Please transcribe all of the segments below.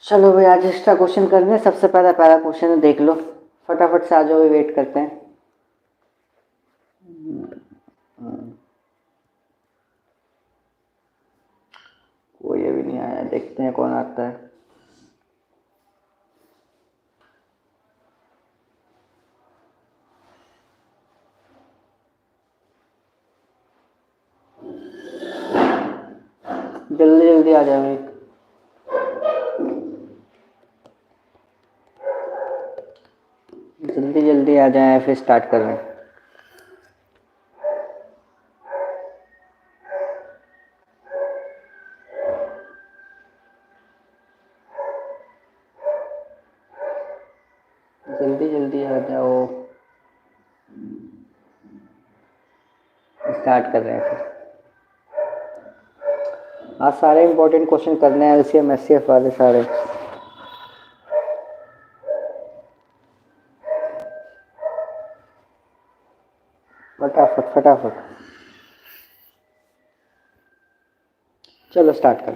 चलो भाई आज एक्स्ट्रा क्वेश्चन करने हैं। सबसे पहला पहला क्वेश्चन है, देख लो फटाफट से आ जाओ, वेट करते हैं। कोई अभी नहीं आया, देखते हैं कौन आता है। जल्दी जल्दी आ जाओ, जल्दी जल्दी आ जाए, फिर स्टार्ट कर रहे हैं। जल्दी जल्दी आ जाओ, स्टार्ट कर रहे हैं फिर। आज सारे इंपॉर्टेंट क्वेश्चन करने हैं, एलसीएम एचसीएफ वाले सारे। फटाफट फटाफट, चलो स्टार्ट कर।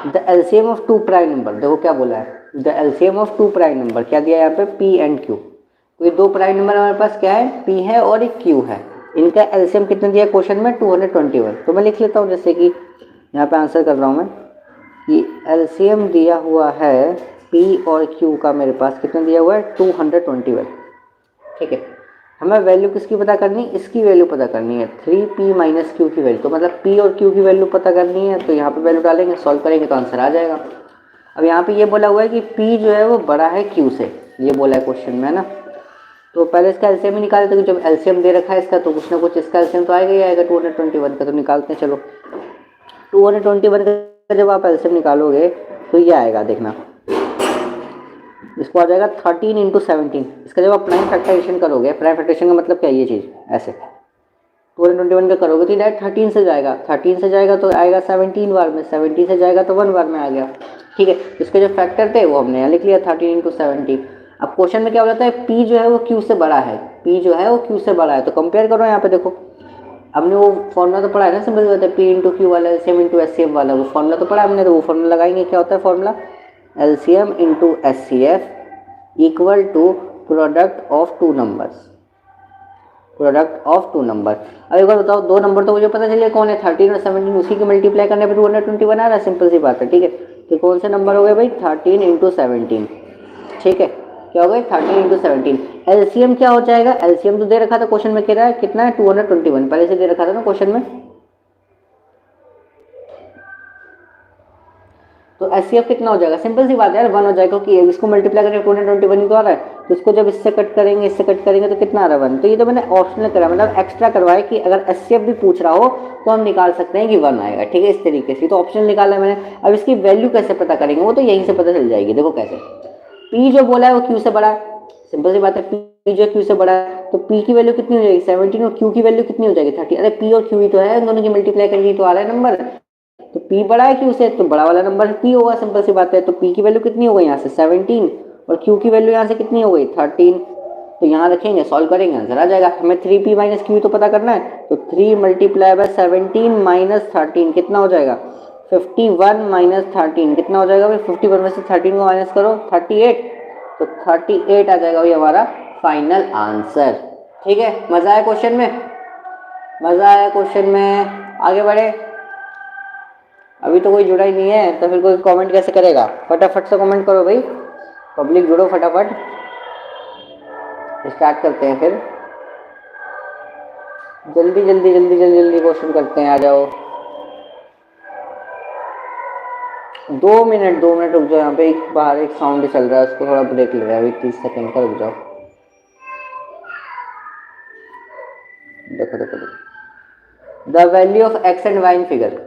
The LCM of two prime number, देखो क्या बोला है, the LCM of two prime number, क्या दिया है यहाँ पे, पी एंड क्यू। तो ये दो प्राइम नंबर हमारे पास क्या है, पी है और एक क्यू है। इनका एलसीएम कितना दिया क्वेश्चन में, 221। तो मैं लिख लेता हूँ, जैसे कि यहाँ पे आंसर कर रहा हूँ मैं कि एलसीएम दिया हुआ है पी और क्यू का, मेरे पास कितना दिया हुआ है, 221। ठीक है, हमें वैल्यू किसकी पता करनी, इसकी वैल्यू पता करनी है, 3p माइनस क्यू की वैल्यू। तो मतलब p और q की वैल्यू पता करनी है, तो यहाँ पे वैल्यू डालेंगे, सॉल्व करेंगे तो आंसर आ जाएगा। अब यहाँ पे ये बोला हुआ है कि p जो है वो बड़ा है q से, ये बोला है क्वेश्चन में, है ना। तो पहले इसका एलसीएम ही निकाले, तो जब एलसीएम दे रखा है इसका, तो कुछ ना कुछ इसका एलसीएम तो आएगा ही आएगा 221 का। तो निकालते हैं, चलो 221 का जब आप एलसीएम निकालोगे तो ये आएगा, देखना इसको आ जाएगा 13 इंटू 17। इसका जब आप प्राइम फैक्टराइजेशन करोगे, प्राइम फैक्टराइजेशन का मतलब क्या है, ये चीज़ ऐसे 221 का करोगे तो डायरेक्ट 13 से जाएगा, 13 से जाएगा तो आएगा 17 बार में, 17 से जाएगा तो 1 बार में आ गया। ठीक है, इसके जो फैक्टर थे वो हमने यहाँ लिख लिया, 13 इंटू 17। अब क्वेश्चन में क्या बोलता है, पी जो है वो क्यू से बड़ा है, पी जो है वो क्यू से बड़ा है। तो कंपेयर करो यहाँ पे, देखो हमने वो फॉर्मूला तो पढ़ा है ना, सिंपल होता है पी इंटू क्यू वाला, एलसीएम इंटू एचसीएफ वाला, वो फॉर्मूला तो पढ़ा हमने। तो वो फॉर्मूला लगाएंगे, क्या होता है formula, LCM into HCF equal to product of two numbers, product of two number. अब एक बार बताओ, दो नंबर तो मुझे पता चलिए कौन है, 13 और 17, उसी के मल्टीप्लाई करने पर 221 आ रहा है, सिंपल सी बात है। ठीक है, तो कौन से नंबर हो गए भाई, 13 इंटू 17। ठीक है, क्या हो गए, 13 इंटू 17। एलसीएम क्या हो जाएगा, एलसीएम तो दे रखा था क्वेश्चन में, कह रहा है कितना है, 221, पहले से दे रखा था ना क्वेश्चन में। तो एचसीएफ कितना हो जाएगा, सिंपल सी बात है यार, 1 हो जाएगा, क्योंकि इसको मल्टीप्लाई करके 221 को आ रहा है, तो इसको जब इससे कट करेंगे, इससे कट करेंगे तो कितना आ रहा है, 1। तो ये तो मैंने ऑप्शनल करा, मतलब एक्स्ट्रा करवाया कि अगर एचसीएफ भी पूछ रहा हो तो हम निकाल सकते हैं कि 1 आएगा। ठीक है, इस तरीके से तो ऑप्शनल निकाला है मैंने। अब इसकी वैल्यू कैसे पता करेंगे, वो तो यहीं से पता चल जाएगी। देखो कैसे, पी जो बोला है वो क्यू से बड़ा है, सिंपल सी बात है, पी जो क्यू से बड़ा है, तो पी की वैल्यू कितनी हो जाएगी, 17, और क्यू की वैल्यू कितनी हो जाएगी, 30। अरे पी और क्यू ही तो है, दोनों की मल्टीप्लाई करके तो आ रहा है नंबर। तो p बड़ा है q से, तो बड़ा वाला नंबर p होगा, सिंपल सी बात है। तो p की वैल्यू कितनी हो गई यहाँ से 17, और q की वैल्यू यहाँ से कितनी हो गई 13। तो यहाँ रखेंगे, सॉल्व करेंगे, आंसर आ जाएगा। हमें 3p माइनस क्यू तो पता करना है, तो 3 मल्टीप्लाई बाय 17 माइनस 13 कितना हो जाएगा, 51 माइनस 13 कितना हो जाएगा भाई, 51 में से 13 को माइनस करो, 38। तो 38 आ जाएगा भाई हमारा फाइनल आंसर। ठीक है, मजा आया क्वेश्चन में, मजा आया क्वेश्चन में, आगे बढ़े। अभी तो कोई जुड़ा ही नहीं है, तो फिर कोई कमेंट कैसे करेगा, फटाफट से कमेंट करो भाई, पब्लिक जुड़ो फटाफट। स्टार्ट करते हैं फिर, जल्दी जल्दी जल्दी जल्दी जल्दी क्वेश्चन करते हैं, आ जाओ। 2 मिनट रुक जाओ, यहाँ पे एक बाहर एक साउंड चल रहा है, उसको थोड़ा ब्रेक ले रहा है, अभी 30 सेकेंड का रुक जाओ। देखो देखो देखो, the value of x and y in figure.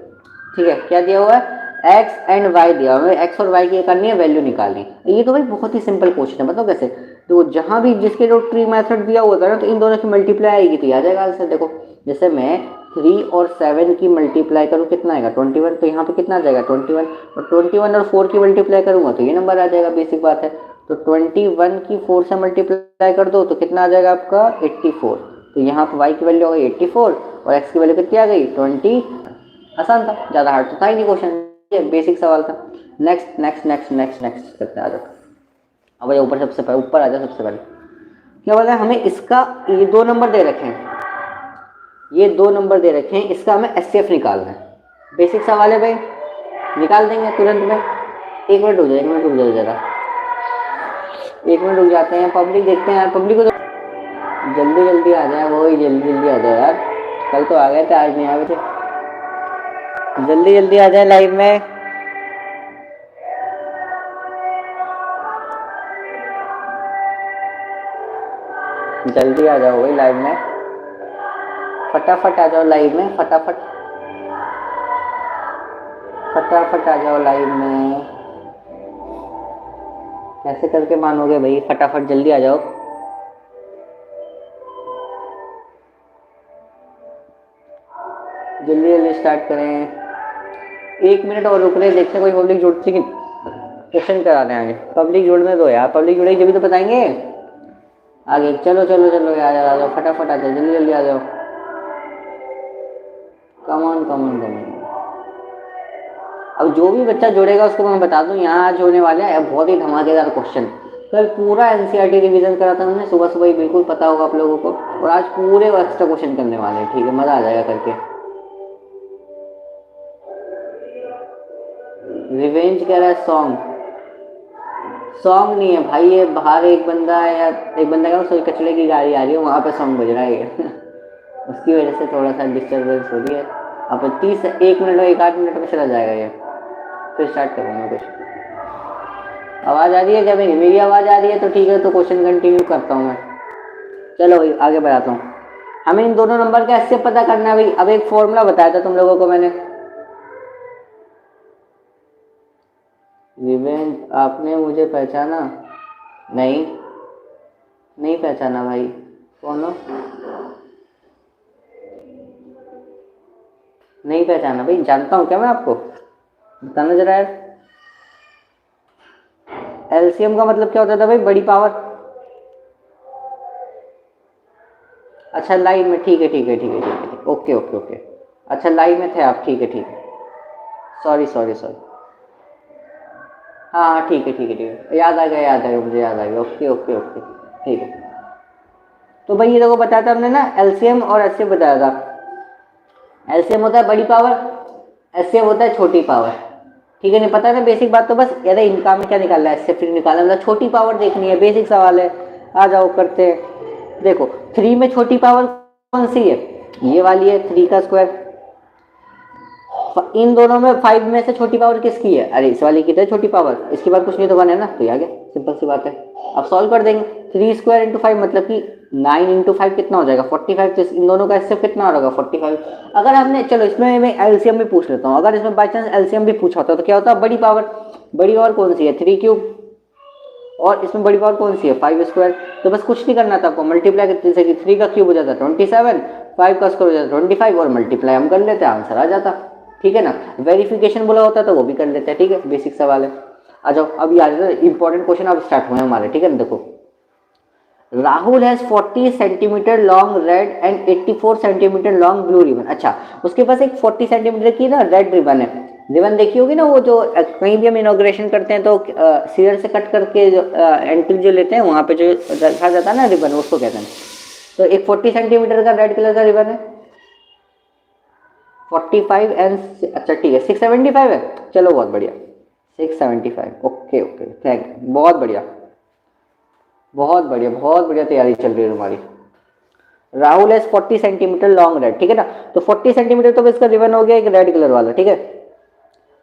ठीक है, क्या दिया हुआ है, एक्स एंड वाई दिया हुआ है, एक्स और वाई की करनी है, वैल्यू निकालनी। ये तो भाई बहुत ही सिंपल क्वेश्चन है, बताओ कैसे। तो जहां भी जिसके जो ट्री मेथड दिया हुआ था ना, तो इन दोनों की मल्टीप्लाई आएगी तो आ जाएगा आंसर। देखो जैसे मैं 3 और 7 की मल्टीप्लाई करूँ कितना आएगा 21, तो यहाँ पे कितना आ जाएगा 21, और 21 और 4 की मल्टीप्लाई करूँगा तो ये नंबर आ जाएगा, बेसिक बात है। तो 21 की 4 से मल्टीप्लाई कर दो तो कितना आ जाएगा आपका 84। तो यहाँ पर वाई की वैल्यू हो गई 84 और एक्स की वैल्यू कितनी आ गई 20। आसान था, ज़्यादा हार्ड तो था ही नहीं क्वेश्चन, बेसिक सवाल था। Next next next next next करते हैं, आ जाओ। अब भाई ऊपर सबसे पहले ऊपर आ जाओ। सबसे पहले क्या बोला है हमें, इसका ये 2 नंबर दे रखे हैं, ये 2 नंबर दे रखे हैं, इसका हमें एचसीएफ निकालना है। बेसिक सवाल है भाई, निकाल देंगे तुरंत में। 1 मिनट रुक जाओ, 1 मिनट रुक जाओ जरा, 1 मिनट रुक जाते हैं। पब्लिक देखते हैं यार, पब्लिक को तो जल्दी जल्दी आ जाए, वो ही जल्दी जल्दी आ जाए यार। कल तो आ गए थे, आज नहीं आए थे। जल्दी जल्दी आ जाए लाइव में। जल्दी आ जाओ भाई लाइव में, फटाफट आ जाओ लाइव में, फटाफट फटाफट आ जाओ लाइव में। कैसे करके मानोगे भाई, फटाफट जल्दी आ जाओ। जल्दी जल्दी स्टार्ट करें। 1 मिनट और रुक रहे, देखते हैं कोई पब्लिक जुड़ती कि क्वेश्चन कराने आगे। पब्लिक जुड़ने दो यार, पब्लिक जुड़ेगी जब तो बताएंगे आगे। चलो चलो चलो आ जाओ, फटाफट आ जाओ, जल्दी जल्दी आ जाओ। Come on come on come on. अब जो भी बच्चा जुड़ेगा उसको मैं बता दूं, यहाँ आज होने वाले हैं बहुत ही धमाकेदार क्वेश्चन। कल पूरा एनसीईआरटी रिवीजन करा था हमने सुबह सुबह ही, बिल्कुल पता होगा आप लोगों को। और आज पूरे एक्स्ट्रा क्वेश्चन करने वाले हैं, ठीक है, मजा आ जाएगा करके। रिवेंज कह रहा है सॉन्ग, सॉन्ग नहीं है भाई, ये बाहर एक बंदा है यार, एक बंदा का सोई कचड़े की गाड़ी आ रही है, वहाँ पे सॉन्ग बज रहा है उसकी वजह से थोड़ा सा डिस्टर्बेंस हो रही है। अब 1 मिनट और 1 आध मिनट में चला जाएगा ये, फिर स्टार्ट करूँगा कुछ। आवाज़ आ रही है क्या भाई? मेरी आवाज़ आ रही है तो ठीक है, तो क्वेश्चन कंटिन्यू करता हूँ मैं। चलो भाई आगे बढ़ाता हूँ। हमें इन दोनों नंबर का ऐसे पता करना है भाई। अब एक फॉर्मूला बताया था तुम लोगों को मैंने। रिवेंज, आपने मुझे पहचाना? नहीं नहीं पहचाना भाई, कौन हो? नहीं पहचाना भाई, जानता हूँ क्या मैं आपको? बताना जरा यार। एलसीएम का मतलब क्या होता था भाई? बड़ी पावर। अच्छा लाइव में, ठीक है ठीक है ठीक है ठीक है, ओके ओके ओके। अच्छा लाइव में थे आप, ठीक है ठीक है, सॉरी सॉरी सॉरी। हाँ हाँ ठीक है ठीक है ठीक है, याद आ गया मुझे, याद आ गया। ओके ओके ओके ठीक है। तो भाई ये देखो बताया था हमने ना, एलसीएम और एचसीएफ बताया था। एलसीएम होता है बड़ी पावर, एचसीएफ होता है छोटी पावर, ठीक है। नहीं पता है ना बेसिक बात, तो बस यार इनका में क्या निकालना है, एचसीएफ निकालना मतलब छोटी पावर देखनी है, बेसिक सवाल है। आ जाओ करते हैं। देखो 3 में छोटी पावर कौन सी है? ये वाली है, 3 का स्क्वायर। इन दोनों में 5 में से छोटी पावर किसकी है? अरे इस वाली की तो छोटी पावर, इसके बाद कुछ नहीं तो 1 है ना, तो आ गया, सिंपल सी बात है। अब सॉल्व कर देंगे। 3 स्क्वायर इंटू 5 मतलब कि 9 इंटू 5 कितना हो जाएगा? 45। तो इन दोनों का एचसीएफ कितना होगा? 45। अगर हमने, चलो इसमें मैं एलसीएम भी पूछ लेता हूँ। अगर इसमें बाई चांस एलसीएम भी पूछा होता तो क्या होता? बड़ी पावर। बड़ी पावर कौन सी है? 3 क्यूब। और इसमें बड़ी पावर कौन सी है? 5 स्क्वायर। तो बस कुछ नहीं करना था आपको, मल्टीप्लाई करते से 3 का क्यूब हो जाता 27, 5 का स्क्वायर हो जाता 25 और मल्टीप्लाई हम कर लेते, आंसर आ जाता, ठीक है ना। वेरिफिकेशन बोला होता तो वो भी कर लेते हैं, ठीक है, बेसिक सवाल है। आ जाओ अभी आ जाए इंपॉर्टेंट क्वेश्चन, अब स्टार्ट हुए हमारे, ठीक है ना। देखो Rahul has 40 centimetre long red and 84 centimetre long blue ribbon. अच्छा उसके पास एक 40 सेंटीमीटर की ना रेड रिबन है। रिबन देखी होगी ना, वो जो कहीं भी हम इनॉग्रेशन करते हैं तो सीजर से कट करके जो एंट्री जो लेते हैं वहाँ पे जो रखा जाता है ना रिबन, उसको कहते हैं। तो एक 40 सेंटीमीटर का रेड कलर का रिबन है, 45 एंड, अच्छा ठीक है 675 है। चलो बहुत बढ़िया, 675, ओके ओके थैंक यू, बहुत बढ़िया बहुत बढ़िया बहुत बढ़िया तैयारी चल रही है तुम्हारी। Rahul has 40 centimetre long rod, ठीक है ना। तो 40 सेंटीमीटर तो इसका रिबन हो गया एक रेड कलर वाला, ठीक है।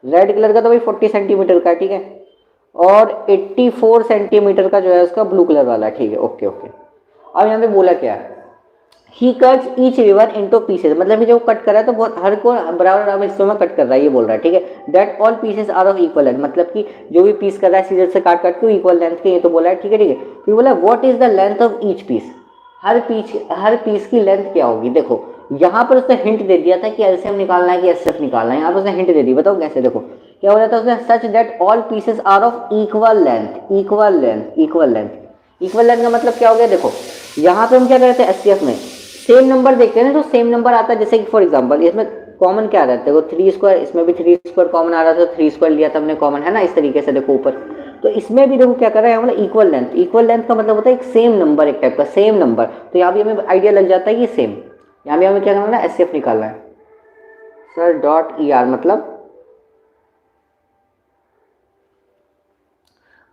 रेड कलर का तो भाई 40 सेंटीमीटर का, ठीक है। और 84 सेंटीमीटर का जो है उसका ब्लू कलर वाला, ठीक है, ओके ओके। अब यहाँ पे बोला क्या है, ही cuts each ribbon into pieces, मतलब जो कट कर रहा है तो बहुत हर को बराबर बराबर हिस्सों में कट कर रहा है, ये बोल रहा है, ठीक है। That all pieces are of equal length, मतलब कि जो भी पीस कर रहा है सीजर से काट काट के इक्वल लेंथ के, ये तो बोला है, ठीक है ठीक है। फिर बोला what is the length of each piece, हर पीस की लेंथ क्या होगी। देखो यहाँ पर उसने हिंट दे दिया था कि एलसीएम निकालना है कि एचसीएफ निकालना है, यहाँ पर उसने हिंट दे दी, बताओ कैसे। देखो क्या बोला था उसने, such that all pieces are of equal length, equal length, equal length. Equal length का मतलब क्या हो गया? देखो यहाँ पे हम क्या करते हैं एचसीएफ में सेम नंबर देखते हैं ना, तो सेम नंबर आता है, जैसे कि फॉर एग्जांपल इसमें कॉमन क्या रहता है, देखो 3 स्क्वायर, इसमें भी 3 स्क्वायर कॉमन आ रहा था, 3 स्क्वायर लिया था हमने कॉमन, है ना, इस तरीके से देखो ऊपर। तो इसमें भी देखो क्या कर रहा है हमारा इक्वल लेंथ, इक्वल लेंथ का मतलब होता है एक सेम नंबर, एक टाइप का सेम नंबर। तो यहाँ भी हमें आइडिया लग जाता है कि सेम, यहाँ भी हमें क्या करना है, एचसीएफ निकालना है सर, डॉट ईआर मतलब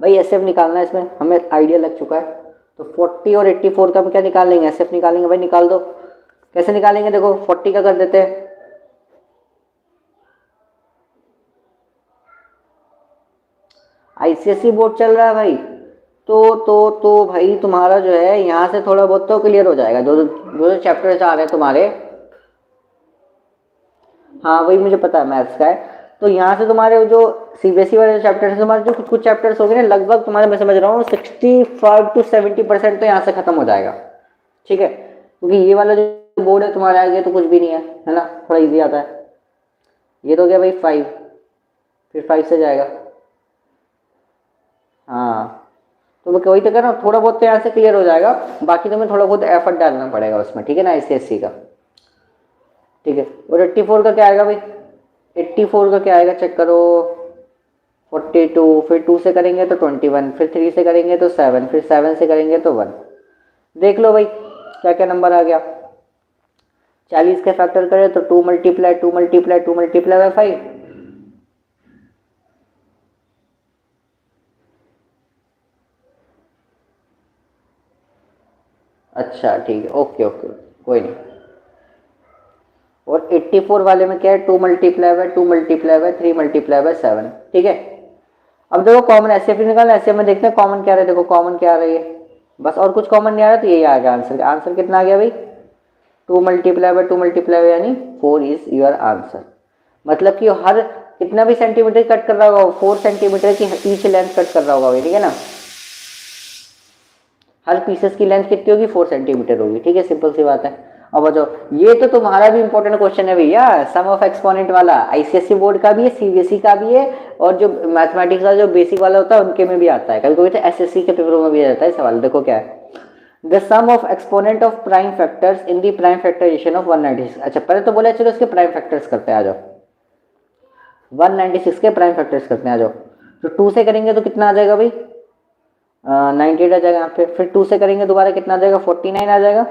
भाई एसएफ निकालना है, इसमें हमें आइडिया लग चुका है। तो 40 और 84 का हम क्या निकाल लेंगे, एसएफ निकालेंगे भाई, निकाल दो। कैसे निकालेंगे, देखो 40 का कर देते हैं, आईसीएसई बोर्ड चल रहा है भाई, तो भाई तुम्हारा जो है यहाँ से थोड़ा बहुत तो क्लियर हो जाएगा, जो चैप्टर्स आ रहे हैं तुम्हारे, हाँ वही मुझे पता है मैथ्स का है। तो यहाँ से तुम्हारे जो सीबीएसई वाले चैप्टर्स हैं, तुम्हारे जो कुछ कुछ चैप्टर्स हो गए ना, लगभग तुम्हारे, मैं समझ रहा हूँ 65 to 70% तो यहाँ से खत्म हो जाएगा, ठीक है, क्योंकि ये वाला जो बोर्ड है तुम्हारा आगे तो कुछ भी नहीं है ना, थोड़ा इजी आता है। ये तो हो गया भाई 5, फिर 5 से जाएगा, हाँ तो मैं वही तो कह रहा हूँ, थोड़ा बहुत तो यहाँ से क्लियर हो जाएगा, बाकी तुम्हें थोड़ा बहुत एफर्ट डालना पड़ेगा उसमें, ठीक है ना, आईसीएसई का, ठीक है। और 84 का क्या आएगा भाई, 84 का क्या आएगा चेक करो, 42, फिर 2 से करेंगे तो 21, फिर 3 से करेंगे तो 7, फिर 7 से करेंगे तो 1। देख लो भाई क्या क्या नंबर आ गया, 40 के फैक्टर करें तो 2 मल्टीप्लाई 2 मल्टीप्लाई 2 मल्टीप्लाई बाय 5, अच्छा ठीक है, ओके ओके कोई नहीं। और 84 वाले में क्या है, 2 multiply by 2 multiply by 3 multiply by 7, ठीक है। अब देखो कॉमन एसएफ निकालना, एसएफ में देखते हैं कॉमन क्या रहा है, देखो कॉमन क्या आ रही है, बस और कुछ कॉमन नहीं आ रहा, तो यही आ गया आंसर। आंसर कितना आ गया भाई, 2 मल्टीप्लाई बाय 2 मल्टीप्लाई बाय यानी 4 इज योर आंसर। मतलब कि हर कितना भी सेंटीमीटर कट कर रहा होगा, 4 सेंटीमीटर की ईच लेंथ कट कर रहा होगा भाई, ठीक है ना, हर पीसेस की लेंथ कितनी होगी, 4 सेंटीमीटर होगी, ठीक है, सिंपल सी बात है। अब बताओ, ये तो तुम्हारा भी इंपॉर्टेंट क्वेश्चन है भैया, सम ऑफ एक्सपोनेंट वाला, आईसीएसई बोर्ड का भी है, सीबीएसई का भी है, और जो मैथमेटिक्स का जो बेसिक वाला होता है उनके में भी आता है, कभी कभी तो एसएससी के पेपरों में भी आ जाता है सवाल। देखो क्या है, the sum of exponent of prime factors in the prime factorization of 196। अच्छा पहले तो बोला चलो इसके प्राइम फैक्टर्स करते हैं, आ जाओ 196 के प्राइम फैक्टर्स करते हैं, आ जाओ। तो 2 से करेंगे तो कितना आ जाएगा भाई, 98 आ जाएगा यहाँ पे, फिर 2 से करेंगे दोबारा कितना आ जाएगा, 49 आ जाएगा,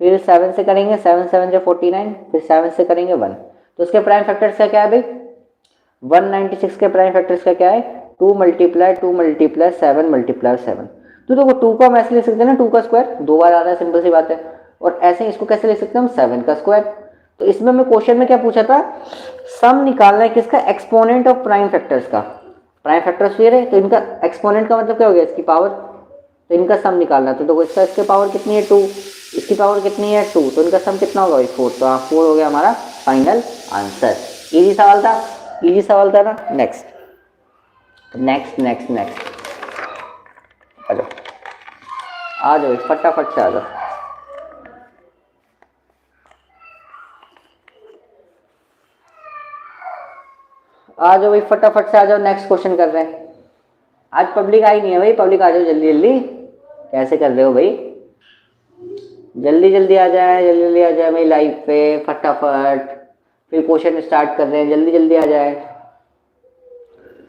फिर 7 से करेंगे, 7 7 जो 49, फिर 7 से करेंगे 1। तो उसके प्राइम फैक्टर्स का क्या है भाई, 196 के प्राइम फैक्टर्स का क्या है, 2 मल्टीप्लाई 2 मल्टीप्लाई 7 मल्टीप्लाई 7। तो देखो 2 को हम ऐसे लिख सकते हैं ना, 2 का स्क्वायर 2 बार आ रहा है, सिंपल सी बात है। और ऐसे इसको कैसे लिख सकते हैं हम, 7 का स्क्वायर। तो इसमें मैं क्वेश्चन में क्या पूछा था, सम निकालना है किसका, एक्सपोनेंट ऑफ प्राइम फैक्टर्स का। प्राइम फैक्टर्स ये रहे, तो इनका एक्सपोनेंट का मतलब क्या हो गया, इसकी पावर, तो इनका सम निकालना है। तो देखो इसका, इसके पावर कितनी है 2, इसकी पावर कितनी है 2, तो इनका सम कितना होगा 4। तो 4 हो गया हमारा फाइनल आंसर। इजी सवाल था, इजी सवाल था ना। नेक्स्ट नेक्स्ट नेक्स्ट नेक्स्ट आ जाओ, आ जाओ फटाफट से आ जाओ। आ जाओ भाई फटाफट से आ जाओ, नेक्स्ट क्वेश्चन कर रहे हैं। आज पब्लिक आई नहीं है भाई, पब्लिक आ जाओ जल्दी जल्दी। कैसे कर रहे हो भाई, जल्दी जल्दी आ जाए, जल्दी जल्दी आ जाए भाई लाइव पे फटाफट। फिर क्वेश्चन स्टार्ट कर रहे हैं, जल्दी जल्दी आ जाए।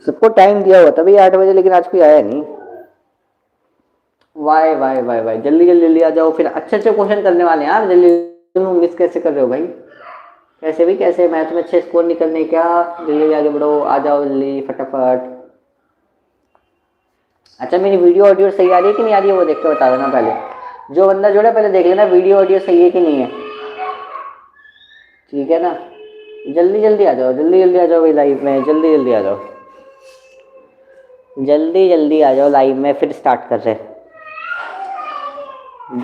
सबको टाइम दिया हुआ था भाई 8 बजे, लेकिन आज कोई आया नहीं। वाई वाई वाई वाई, जल्दी जल्दी जल्दी आ जाओ, फिर अच्छे अच्छे क्वेश्चन करने वाले हैं यार। जल्दी मिस कैसे कर रहे हो भाई, कैसे भी कैसे, मैथ में अच्छे स्कोर निकलने क्या, जल्दी आगे बढ़ो, आ जाओ जल्दी फटाफट। अच्छा मेरी वीडियो ऑडियो सही आ रही है कि नहीं आ रही है, वो देख के बता देना पहले। जो बंदा जोड़ा पहले देख लेना वीडियो ऑडियो सही है कि नहीं है, ठीक है ना। जल्दी जल्दी आ जाओ, जल्दी जल्दी आ जाओ भाई लाइव में, जल्दी जल्दी आ जाओ, जल्दी जल्दी आ जाओ लाइव में, फिर स्टार्ट कर रहे हैं।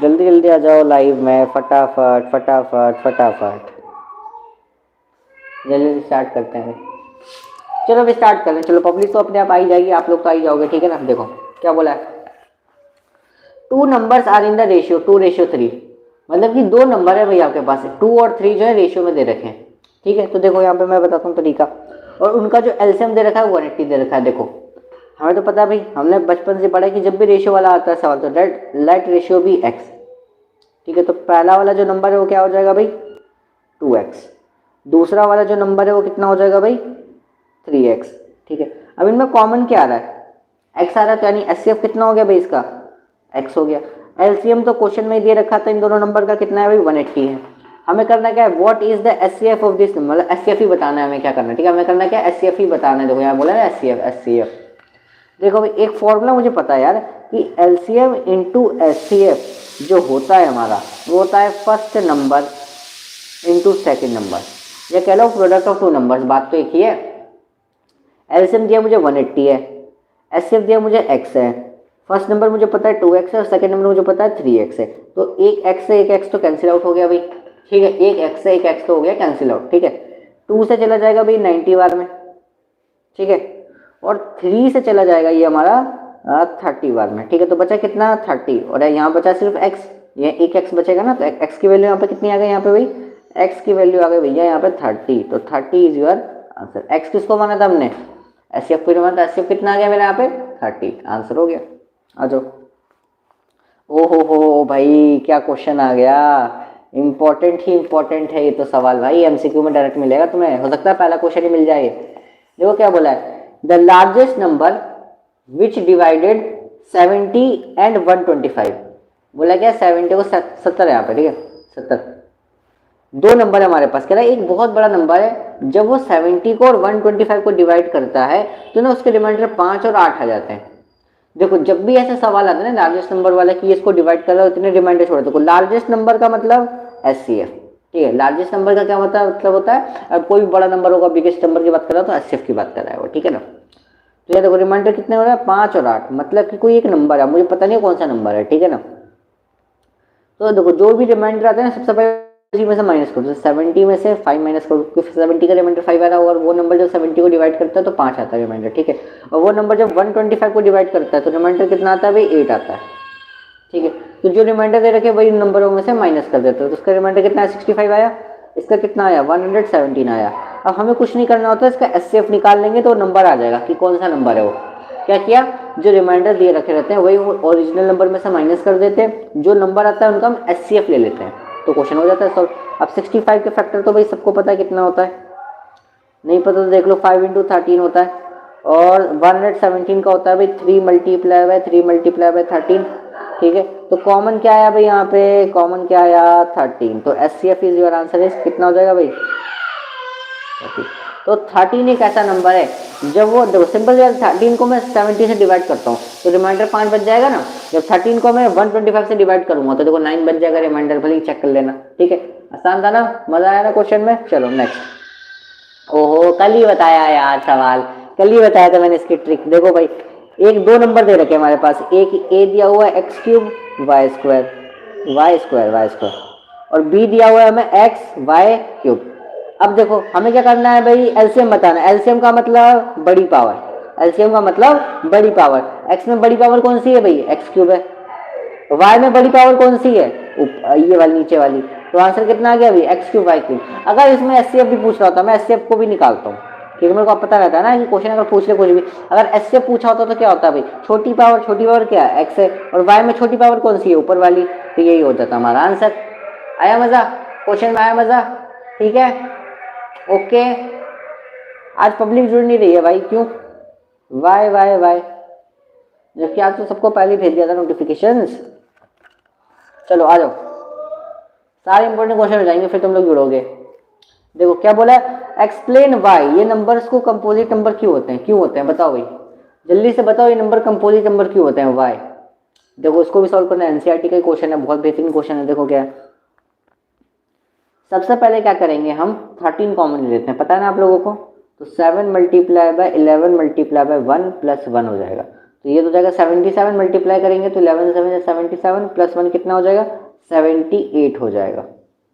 जल्दी जल्दी आ जाओ लाइव में फटाफट फटाफट फटाफट, जल्दी स्टार्ट करते हैं। चलो अभी स्टार्ट करें, चलो पब्लिक तो अपने आप आ ही जाएगी, आप लोग तो आ ही जाओगे, ठीक है ना। देखो क्या बोला है, 2 numbers are in the ratio 2:3। मतलब कि 2 नंबर है भाई आपके पास, 2 और 3 जो है रेशियो में दे रखे हैं, ठीक है। तो देखो यहाँ पे मैं बताता हूँ तरीका, और उनका जो एलसीएम दे रखा है 180 दे रखा है। देखो हमें तो पता है भाई, हमने बचपन से पढ़ा है कि जब भी रेशियो वाला आता है सवाल तो लेट रेशियो बी एक्स, ठीक है। तो पहला वाला जो नंबर है वो क्या हो जाएगा भाई 2x, दूसरा वाला जो नंबर है वो कितना हो जाएगा भाई 3x। ठीक है, अब इनमें कॉमन क्या आ रहा है, x आ रहा है, तो यानी HCF कितना हो गया भाई इसका x हो गया। LCM तो क्वेश्चन में दे रखा था इन दोनों नंबर का, कितना है भाई 180 है। हमें करना क्या है, what is the HCF of this number, मतलब HCF ही बताना है हमें, क्या करना है, ठीक है, हमें करना क्या है HCF ही बताना है। देखो यहाँ बोला ना HCF। देखो भाई एक फॉर्मूला मुझे पता है यार कि LCM इंटू HCF जो होता है हमारा वो होता है first number into second number, या कह लो प्रोडक्ट ऑफ टू नंबर्स, बात तो एक ही है। एलसीएम दिया मुझे 180 है, एचसीएफ दिया मुझे x है, फर्स्ट नंबर मुझे पता है 2x है और सेकंड नंबर मुझे पता है 3x है, तो एक x से एक x तो कैंसिल आउट हो गया भाई। ठीक है, एक x से एक x तो हो गया कैंसिल आउट। ठीक है, 2 से चला जाएगा भाई 90 बार में, ठीक है, और 3 से चला जाएगा ये हमारा 30 बार में। ठीक है, तो बचा कितना 30, और यहाँ बचा सिर्फ x, ये एक x बचेगा ना, तो x की वैल्यू यहाँ पे कितनी आ गई, यहाँ पे भाई x की वैल्यू आ गई भैया यहाँ पे 30, तो 30 इज योर आंसर। x किसको माना था हमने, एचसीएफ को माना था, एचसीएफ कितना आ गया मेरा यहाँ पे 30, आंसर हो गया। आ जाओ। ओ हो भाई क्या क्वेश्चन आ गया, इंपॉर्टेंट ही इंपॉर्टेंट है ये तो सवाल भाई, एमसीक्यू में डायरेक्ट मिलेगा तुम्हें, हो सकता है पहला क्वेश्चन ही मिल जाए। देखो क्या बोला है, the largest number which divided 70 and 125, बोला क्या 70 को 70 है यहाँ पे, ठीक है 70, दो नंबर है हमारे पास, कह रहा है एक बहुत बड़ा नंबर है, जब वो 70 को और 125 को डिवाइड करता है तो ना उसके रिमाइंडर 5 और 8 आ जाते हैं। देखो जब भी ऐसे सवाल आता है ना लार्जेस्ट नंबर वाला कि इसको डिवाइड कर रहा है इतने रिमाइंडर छोड़ दो, लार्जेस्ट नंबर का मतलब एचसीएफ। ठीक है, लार्जेस्ट नंबर का क्या मतलब होता है, अब कोई भी बड़ा नंबर होगा बिगेस्ट नंबर की बात कर रहा है तो एचसीएफ की बात कर रहा है वो, ठीक है ना। तो ये देखो रिमाइंडर कितने हो रहा है 5 और 8, मतलब कि कोई एक नंबर है, मुझे पता नहीं कौन सा नंबर है, ठीक है ना। तो देखो जो भी रिमाइंडर आता है ना सबसे पहले इसी में से माइनस करो, 70 में से 5 माइनस करो, क्योंकि 70 का रिमाइंडर 5 आ रहा होगा, और वो नंबर जब 70 को डिवाइड करता है तो 5 आता है रिमाइंडर, ठीक है, और वो नंबर जब 125 को डिवाइड करता है तो रिमाइंडर कितना आता है भाई 8 आता है। ठीक है, तो जो रिमाइंडर दे रखे वही नंबरों में से माइनस कर देते हो, तो उसका रिमाइंडर कितना है 65 आया, इसका कितना आया 117 आया। अब हमें कुछ नहीं करना होता, इसका एचसीएफ निकाल लेंगे तो नंबर आ जाएगा कि कौन सा नंबर है वो। क्या किया, जो रिमाइंडर दिए रखे रहते हैं वही ओरिजिनल नंबर में से माइनस कर देते हैं, जो नंबर आता है उनका हम एचसीएफ ले लेते हैं, तो क्वेश्चन हो जाता है सॉल्व। अब 65 के फैक्टर तो भाई सबको पता है कितना होता है, नहीं पता तो देख लो 5 इंटू 13 होता है, और 117 का होता है भाई 3 मल्टीप्लाई बाय 3 मल्टीप्लाई बाय 13। ठीक है, तो कॉमन क्या आया भाई यहाँ पे, कॉमन क्या आया 13, तो HCF is your answer is कितना हो जाएगा भाई 30। तो 13 एक ऐसा नंबर है जब वो देखो सिंपल यार 13 को मैं 70 से डिवाइड करता हूँ तो रिमाइंडर 5 बच जाएगा ना, जब 13 को मैं 125 से डिवाइड करूंगा तो देखो 9 बच जाएगा रिमाइंडर, भले ही चेक कर लेना। ठीक है, आसान था ना, मजा आया ना क्वेश्चन में। चलो नेक्स्ट। ओहो कल ही बताया यार सवाल, कल ही बताया था मैंने इसकी ट्रिक। देखो भाई एक दो नंबर दे रखे हमारे पास, एक ए दिया हुआ है x cube y square y square y square, और बी दिया हुआ है हमें एक्स वाई क्यूब। अब देखो हमें क्या करना है भाई एलसीएम बताना, एलसीएम का मतलब बड़ी पावर, एलसीएम का मतलब बड़ी पावर, एक्स में बड़ी पावर कौन सी है भाई एक्स क्यूब है, वाई में बड़ी पावर कौन सी है ये वाली नीचे वाली, तो आंसर कितना आ गया भाई एक्स क्यूब वाई क्यूब। अगर इसमें एचसीएफ भी पूछ रहा होता मैं एचसीएफ को भी निकालता हूँ, क्योंकि मेरे को पता रहता है ना कि क्वेश्चन अगर पूछ ले कुछ भी, अगर एचसीएफ पूछा होता तो क्या होता भाई छोटी पावर क्या है एक्स है, और वाई में छोटी पावर कौन सी है ऊपर वाली, तो यही हो जाता हमारा आंसर। आया मजा, क्वेश्चन में आया मजा, ठीक है ओके। आज पब्लिक जुड़ नहीं रही है भाई, क्यों, वाई वाई वाई, जबकि आज तो सबको पहले भेज दिया था नोटिफिकेशंस। चलो आ जाओ, सारे इंपॉर्टेंट क्वेश्चन हो जाएंगे फिर तुम लोग जुड़ोगे। देखो क्या बोला है, एक्सप्लेन वाई ये नंबर्स को कंपोजिट नंबर क्यों होते हैं बताओ भाई, जल्दी से बताओ ये नंबर कंपोजिट नंबर क्यों होते हैं वाई। देखो इसको भी सॉल्व करना है, एनसीईआरटी का क्वेश्चन है, बहुत बेहतरीन क्वेश्चन है। देखो क्या है, सबसे पहले क्या करेंगे हम 13 कॉमन ले लेते हैं, पता है ना आप लोगों को, तो 7 multiply by 11 multiply by 1 plus 1 हो जाएगा, तो ये तो जाएगा 77 मल्टीप्लाई करेंगे तो 11 7 77 प्लस 1 कितना हो जाएगा 78 हो जाएगा।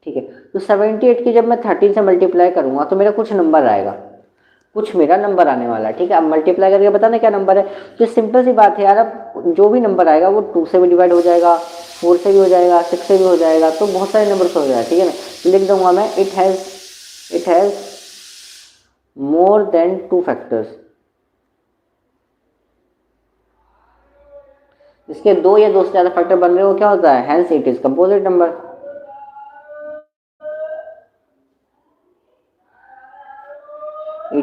ठीक है, तो 78 की जब मैं 13 से मल्टीप्लाई करूंगा तो मेरा कुछ नंबर आएगा, कुछ मेरा नंबर आने वाला है। ठीक है, अब मल्टीप्लाई करके बताना क्या नंबर है, तो सिंपल सी बात है यार, अब जो भी नंबर आएगा वो 2 से भी डिवाइड हो जाएगा, 4 से भी हो जाएगा, 6 से भी हो जाएगा, तो बहुत सारे नंबर से हो जाएगा। ठीक है ना, तो लिख दूंगा मैं it has more than 2 factors, इसके 2 या 2 से ज्यादा फैक्टर बन रहे हो क्या होता है, hence it is composite number.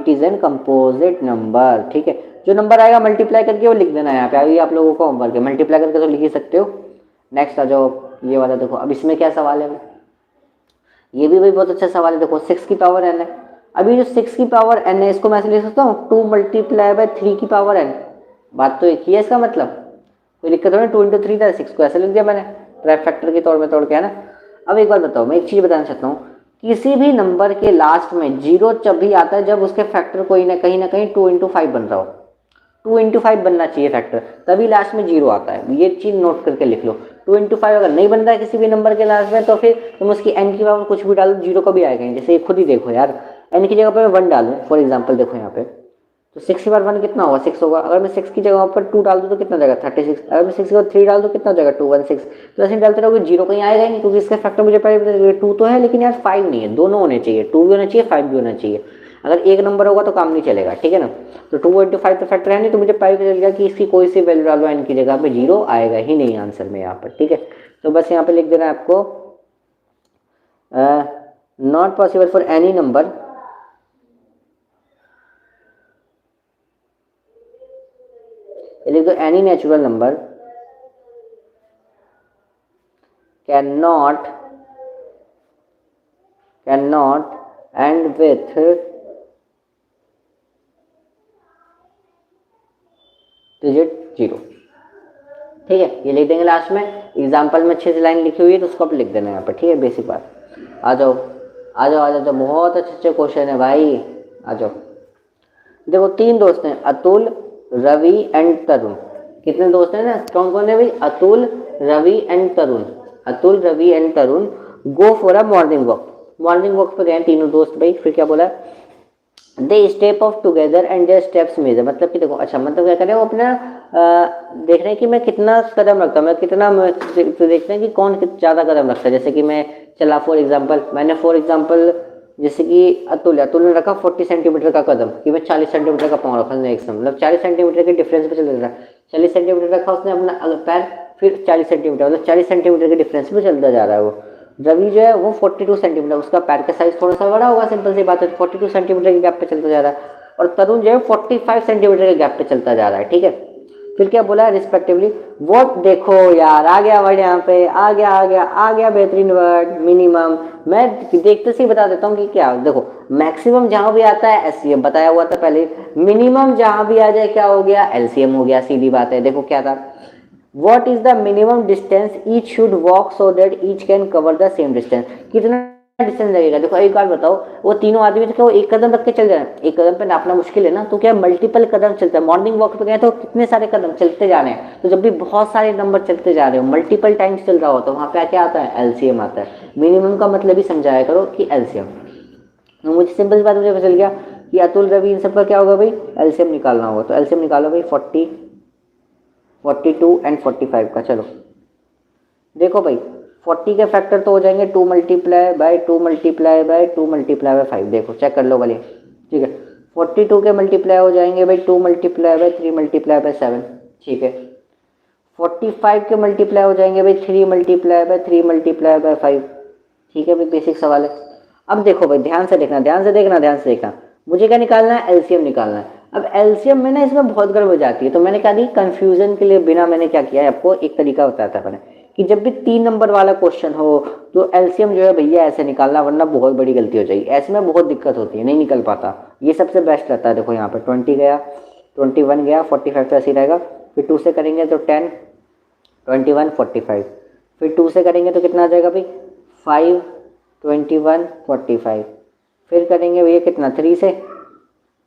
It is an composite number. ठीक है, जो नंबर आएगा मल्टीप्लाई करके वो लिख देना है यहाँ पे। अभी आप लोगों को होमवर्क है, मल्टीप्लाई करके तो लिख ही सकते हो। नेक्स्ट आ जाओ, ये वाला देखो। अब इसमें क्या सवाल है, ये भी भाई बहुत अच्छा सवाल है। देखो 6 की पावर n है। अभी जो 6 की पावर n है इसको मैं ऐसे लिख सकता हूँ 2 मल्टीप्लाई बाय 3 की पावर n। बात तो एक ही है इसका मतलब, कोई दिक्कत हो ना। 2 × 3 था, 6 को ऐसे लिख दिया मैंने प्राइम फैक्टर के तौर में तोड़ के, है ना। अब एक बात बताओ, मैं एक चीज बताना चाहता हूँ, किसी भी नंबर के लास्ट में जीरो जब भी आता है जब उसके फैक्टर कोई ना कहीं 2 × 5 बन रहा हो। 2 × 5 बनना चाहिए फैक्टर, तभी लास्ट में जीरो आता है। ये चीज नोट करके लिख लो। 2 × 5 अगर नहीं बन रहा है किसी भी नंबर के लास्ट में तो फिर तुम उसकी n की पावर कुछ भी डालो, जीरो का भी आएगा। जैसे खुद ही देखो यार, n की जगह पर मैं 1 डालूं फॉर एग्जाम्पल, देखो यहाँ पे तो 6 के बाद 1 कितना होगा, 6 होगा। अगर मैं 6 की जगह पर 2 डाल दूं तो कितना जाएगा, 36। अगर मैं 6 के बाद 3 डाल दूं कितना हो जाएगा, 216। तो ऐसे डालते रहोगे, जीरो कहीं आएगा ही नहीं, क्योंकि इसका फैक्टर मुझे पहले 2 तो है लेकिन यार 5 नहीं है। दोनों होने चाहिए, 2 भी होना चाहिए 5 भी होना चाहिए। अगर एक नंबर होगा तो काम नहीं चलेगा, ठीक है ना। तो 2 × 5 तो फैक्टर है नहीं, तो मुझे पता चल गया कि इसकी कोई सी वैल्यू डालो n की जगह पे, जीरो आएगा ही नहीं आंसर में यहाँ पर। ठीक है, तो बस यहाँ पे लिख देना है आपको not possible for any number लिख दो, any natural number cannot end with digit zero. ठीक है, ये लिख देंगे लास्ट में। एग्जाम्पल में अच्छे से लाइन लिखी हुई है तो उसको आप लिख देना यहाँ पर। ठीक है, बेसिक बात। आ जाओ आ जाओ आ जाओ, तो बहुत अच्छे अच्छे क्वेश्चन है भाई, आ जाओ। देखो 3 दोस्त हैं, अतुल, रवि एंड तरुण। कितने दोस्त हैं ना, कौन कौन है भाई, Atul, Ravi and Tarun. Atul, Ravi and Tarun go for a morning walk. Morning walk पे गए तीनों दोस्त भाई। फिर क्या बोला, they step off together and their steps measure. मतलब कि देखो, अच्छा मतलब क्या करें, वो अपना देख रहे हैं कि मैं कितना कदम रखता हूँ, मैं कितना तो देखते हैं कि कौन ज़्यादा कदम रखता है। जैसे कि मैं चला फॉर एग्जांपल, मैंने फॉर एग्जांपल जैसे कि अतुल ने रखा 40 सेंटीमीटर का कदम, कि मैं 40 सेंटीमीटर का पाँव रखा नेक्स्ट, मतलब 40 सेंटीमीटर के डिफरेंस पे चल रहा है। 40 सेंटीमीटर रखा उसने अपना पैर, फिर 40 सेंटीमीटर, मतलब 40 सेंटीमीटर के डिफरेंस पे चलता जा रहा है वो। रवि जो है वो 42 सेंटीमीटर, उसका पैर का साइज थोड़ा सा बड़ा होगा, सिंपल सी बात है, 42 सेंटीमीटर के गैप पे चलता जा रहा है। और तरुण जो है 45 सेंटीमीटर के गैप पे चलता जा रहा है। ठीक है, फिर क्या बोला रिस्पेक्टिवली, वो देखो यार आ गया वर्ड यहाँ पे, आ गया बेहतरीन वर्ड, मिनिमम। मैं देखते से ही बता देता हूँ कि क्या, देखो मैक्सिमम जहां भी आता है एससीएम बताया हुआ था पहले, मिनिमम जहां भी आ जाए क्या हो गया, एलसीएम हो गया, सीधी बात है। देखो क्या था, what is the minimum distance each should walk so that each can cover the same distance। कितना डिस्टेंस लगेगा। देखो एक बार बताओ, वो तीनों आदमी तो क्या वो एक कदम रख के चल जाए, एक कदम पे नापना मुश्किल है ना, तो क्या मल्टीपल कदम चलता है। मॉर्निंग वॉक पे गए तो कितने सारे कदम चलते जा रहे हैं, तो जब भी बहुत सारे नंबर चलते जा रहे हो, मल्टीपल टाइम्स चल रहा हो, तो वहां पे क्या आता है, एलसीएम आता है। मिनिमम का मतलब ही समझाया करो कि एलसीएम। तो मुझे सिंपल सी बात मुझे पता चल गया कि अतुल, रवि इन सब का क्या होगा भाई, एलसीएम निकालना होगा। तो एलसीएम निकालो भाई, 42 एंड 45 का। चलो देखो भाई, 40 के फैक्टर तो हो जाएंगे 2 × 2 × 5। देखो चेक कर लो भले, ठीक है। 42 के मल्टीप्लाई हो जाएंगे भाई 2 × 3 × 7, ठीक है। 45 के मल्टीप्लाई हो जाएंगे भाई 3 × 5, ठीक है भाई, बेसिक सवाल है। अब देखो भाई, ध्यान से देखना, मुझे क्या निकालना है, एलसीएम निकालना है। अब एलसीएम में ना इसमें बहुत गड़बड़ हो जाती है, तो मैंने क्या दी, कंफ्यूजन के लिए बिना मैंने क्या किया है, आपको एक तरीका बताया था मैंने, कि जब भी 3 नंबर वाला क्वेश्चन हो तो एलसीएम जो है भैया ऐसे निकालना, वरना बहुत बड़ी गलती हो जाएगी। ऐसे में बहुत दिक्कत होती है, नहीं निकल पाता। ये सबसे बेस्ट रहता है। देखो यहाँ पर 20 गया, 21 गया, 45 तो ऐसे ही रहेगा। फिर 2 से करेंगे तो 10, 21, 45। फिर 2 से करेंगे तो कितना आ जाएगा भाई, 5, 21, 45। फिर करेंगे भैया कितना, 3 से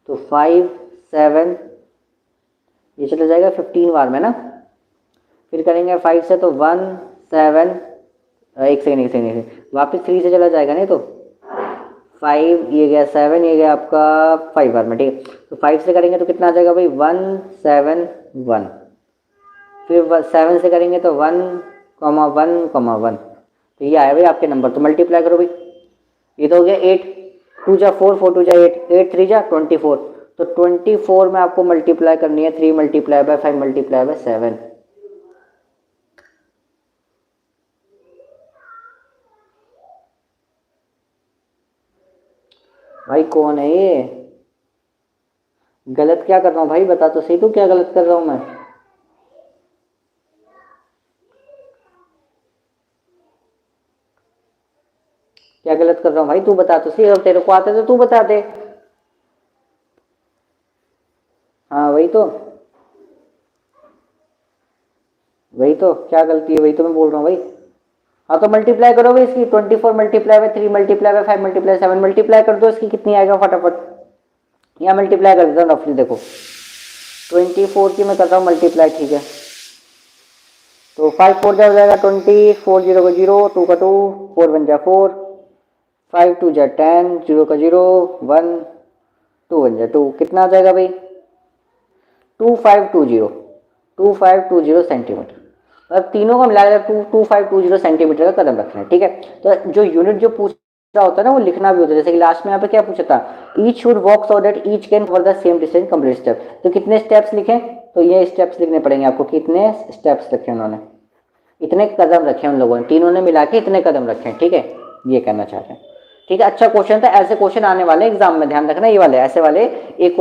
तो 5, 7, ये चला जाएगा 15 बार में ना। फिर करेंगे 5 से तो 1, 7, एक सेकेंड, वापस 3 से चला जाएगा नहीं, तो 5 ये गया, 7 ये गया आपका 5 बार में, ठीक है। तो 5 से करेंगे तो कितना आ जाएगा भाई, 1, 7, 1। फिर 7 से करेंगे तो 1, 1, 1। तो ये आया भाई आपके नंबर। तो मल्टीप्लाई करो भाई, ये तो हो गया 8, 2 जा 4, 4 2 जा 8, 8 3 जा 24। तो 24 में आपको मल्टीप्लाई करनी है 3 × 5 × 7। भाई कौन है ये, गलत क्या कर रहा हूँ भाई, बता तो सही, तू क्या गलत कर रहा हूँ मैं? क्या गलत कर रहा हूँ भाई, तू बता तो सही, अगर तेरे को आता है तो तू बता दे। हाँ वही तो क्या गलती है, वही तो मैं बोल रहा हूँ भाई। हाँ तो मल्टीप्लाई करो भाई इसकी, 24 multiply by 3 multiply by 5 multiply 7 multiply कर दो इसकी, कितनी आएगा फटाफट। यहाँ मल्टीप्लाई कर देता हूँ रफली, देखो 24 की मैं करता हूँ मल्टीप्लाई, ठीक है। तो 5 4 जा हो जाएगा 20, 4 0 का 0, 2 का 2, 4 1 जा 4, 5 2 जा 10, 0 का 0, 1, 2 1 जा 2, कितना आ जाएगा भाई? 2520, 2520 सेंटीमीटर। मतलब तीनों का मिलाकर 2520 सेंटीमीटर का कदम रखना है, ठीक है। तो जो यूनिट जो पूछ रहा होता है ना वो लिखना भी होता है, जैसे कि लास्ट में यहाँ पे क्या पूछा था, each should walk so that each can cover the same distance complete step. तो कितने स्टेप्स लिखे, तो ये स्टेप्स लिखने पड़ेंगे आपको, कितने स्टेप्स रखे उन्होंने, इतने कदम रखे उन लोगों ने, तीनों ने मिला के इतने कदम रखे, ठीक है, ये कहना चाह रहे हैं। ठीक है, अच्छा क्वेश्चन था, ऐसे क्वेश्चन आने वाले एग्जाम में, ध्यान रखना ये वाले ऐसे वाले एक